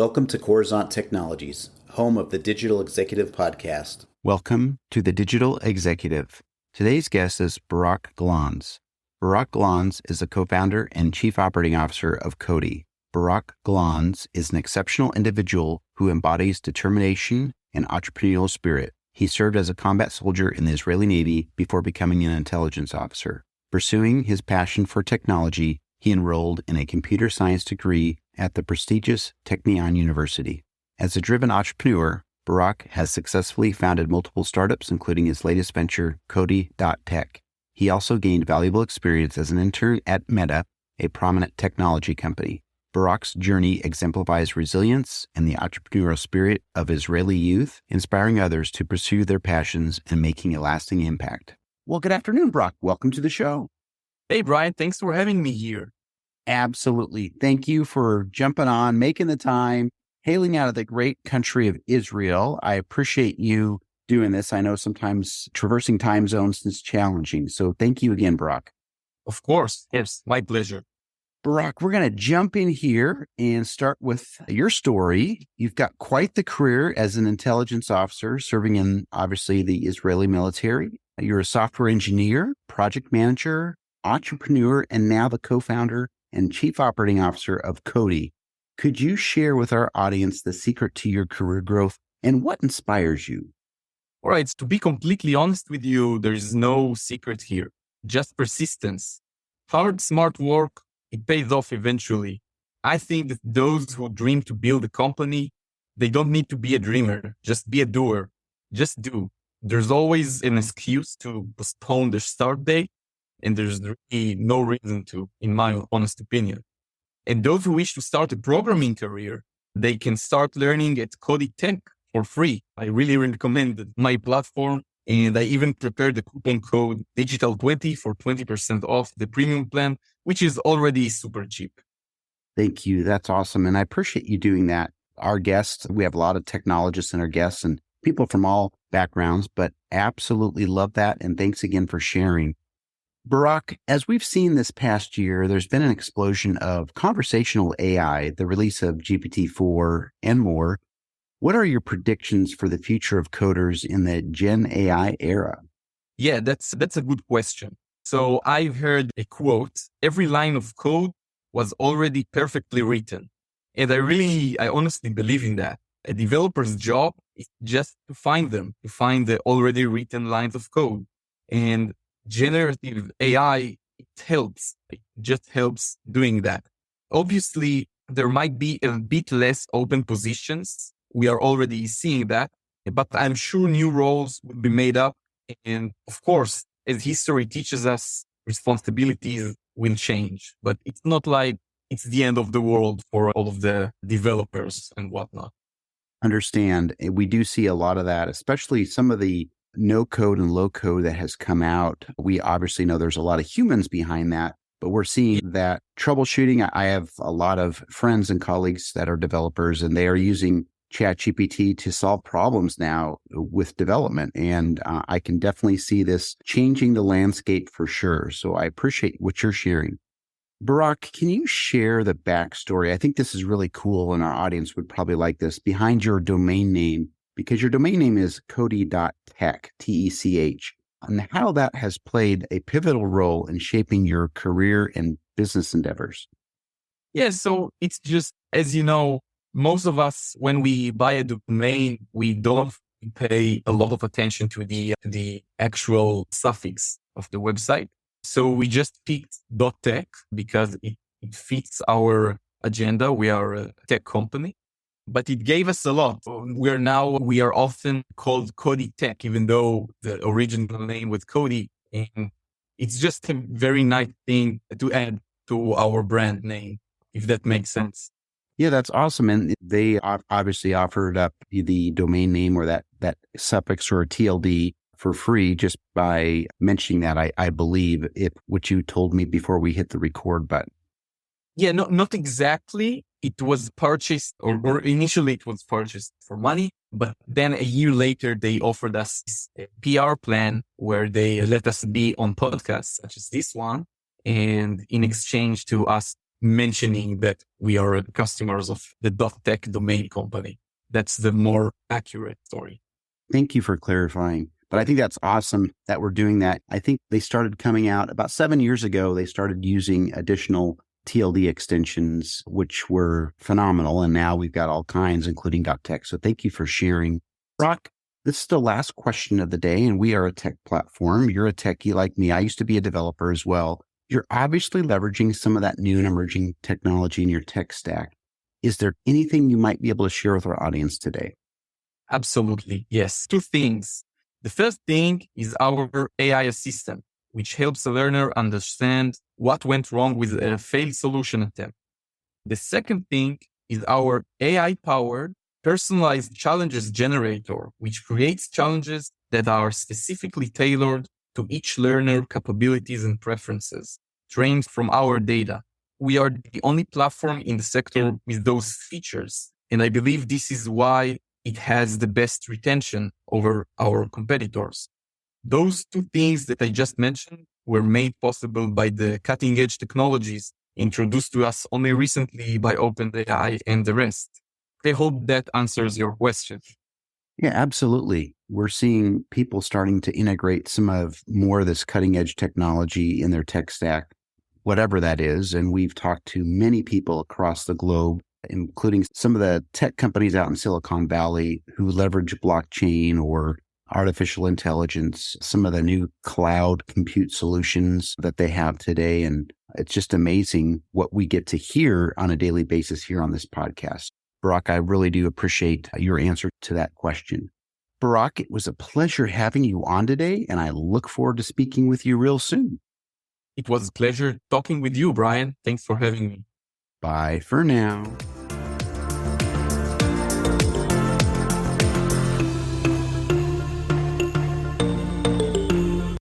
Welcome to Coruzant Technologies, home of the Digital Executive Podcast. Welcome to the Digital Executive. Today's guest is Barak Glanz. Barak Glanz is the co-founder and chief operating officer of Coddy. Barak Glanz is an exceptional individual who embodies determination and entrepreneurial spirit. He served as a combat soldier in the Israeli Navy before becoming an intelligence officer. Pursuing his passion for technology, he enrolled in a computer science degree at the prestigious Technion University. As a driven entrepreneur, Barak has successfully founded multiple startups, including his latest venture, Coddy.Tech. He also gained valuable experience as an intern at Meta, a prominent technology company. Barak's journey exemplifies resilience and the entrepreneurial spirit of Israeli youth, inspiring others to pursue their passions and making a lasting impact. Well, good afternoon, Barak. Welcome to the show. Hey, Brian, thanks for having me here. Absolutely. Thank you for jumping on, making the time, hailing out of the great country of Israel. I appreciate you doing this. I know sometimes traversing time zones is challenging. So thank you again, Barak. Of course. Yes, my pleasure. Barak, we're going to jump in here and start with your story. You've got quite the career as an intelligence officer, serving in, obviously, the Israeli military. You're a software engineer, project manager, entrepreneur, and now the co-founder and chief operating officer of Coddy. Could you share with our audience the secret to your career growth and what inspires you? All right. To be completely honest with you, there is no secret here, just persistence. Hard, smart work, it pays off eventually. I think that those who dream to build a company, they don't need to be a dreamer. Just be a doer. Just do. There's always an excuse to postpone the start date, and there's really no reason to, in my honest opinion. And those who wish to start a programming career, they can start learning at Coddy.Tech for free. I really recommend my platform. And I even prepared the coupon code Digital20 for 20% off the premium plan, which is already super cheap. Thank you. That's awesome. And I appreciate you doing that. Our guests, we have a lot of technologists in our guests and people from all backgrounds, but absolutely love that. And thanks again for sharing. Barak, as we've seen this past year, there's been an explosion of conversational AI, the release of GPT-4 and more. What are your predictions for the future of coders in the Gen AI era? Yeah, that's a good question. So I've heard a quote, every line of code was already perfectly written. And I honestly believe in that. A developer's job is just to find them, to find the already written lines of code. And generative AI, it just helps doing that. Obviously, there might be a bit less open positions. We are already seeing that, but I'm sure new roles will be made up. And of course, as history teaches us, responsibilities will change, but it's not like it's the end of the world for all of the developers and whatnot. Understand. We do see a lot of that, especially some of the no code and low code that has come out. We obviously know there's a lot of humans behind that, but we're seeing that troubleshooting. I have a lot of friends and colleagues that are developers, and they are using ChatGPT to solve problems now with development. And I can definitely see this changing the landscape for sure. So I appreciate what you're sharing. Barak, can you share the backstory? I think this is really cool, and our audience would probably like this, behind your domain name, because your domain name is Coddy.Tech, T-E-C-H, and how that has played a pivotal role in shaping your career and business endeavors. Yeah, so it's just, as you know, most of us, when we buy a domain, we don't pay a lot of attention to the actual suffix of the website. So we just picked .tech because it fits our agenda. We are a tech company, but it gave us a lot. We are often called Coddy.Tech, even though the original name was Coddy. And it's just a very nice thing to add to our brand name, if that makes sense. Yeah, that's awesome. And they obviously offered up the domain name or that suffix or TLD for free just by mentioning that, I believe, what you told me before we hit the record button. Yeah, not exactly. It was purchased, or initially it was purchased for money, but then a year later, they offered us a PR plan where they let us be on podcasts such as this one. And in exchange to us mentioning that we are customers of the .tech domain company. That's the more accurate story. Thank you for clarifying. But I think that's awesome that we're doing that. I think they started coming out about 7 years ago. They started using additional TLD extensions, which were phenomenal. And now we've got all kinds, including .tech. So thank you for sharing. Barak, this is the last question of the day, and we are a tech platform. You're a techie like me. I used to be a developer as well. You're obviously leveraging some of that new and emerging technology in your tech stack. Is there anything you might be able to share with our audience today? Absolutely. Yes. Two things. The first thing is our AI assistant, which helps a learner understand what went wrong with a failed solution attempt. The second thing is our AI-powered personalized challenges generator, which creates challenges that are specifically tailored to each learner capabilities and preferences, trained from our data. We are the only platform in the sector with those features, and I believe this is why it has the best retention over our competitors. Those two things that I just mentioned were made possible by the cutting-edge technologies introduced to us only recently by OpenAI and the rest. I hope that answers your question. Yeah, absolutely. We're seeing people starting to integrate some of more of this cutting edge technology in their tech stack, whatever that is. And we've talked to many people across the globe, including some of the tech companies out in Silicon Valley who leverage blockchain or artificial intelligence, some of the new cloud compute solutions that they have today. And it's just amazing what we get to hear on a daily basis here on this podcast. Barak, I really do appreciate your answer to that question. Barak, it was a pleasure having you on today, and I look forward to speaking with you real soon. It was a pleasure talking with you, Brian. Thanks for having me. Bye for now.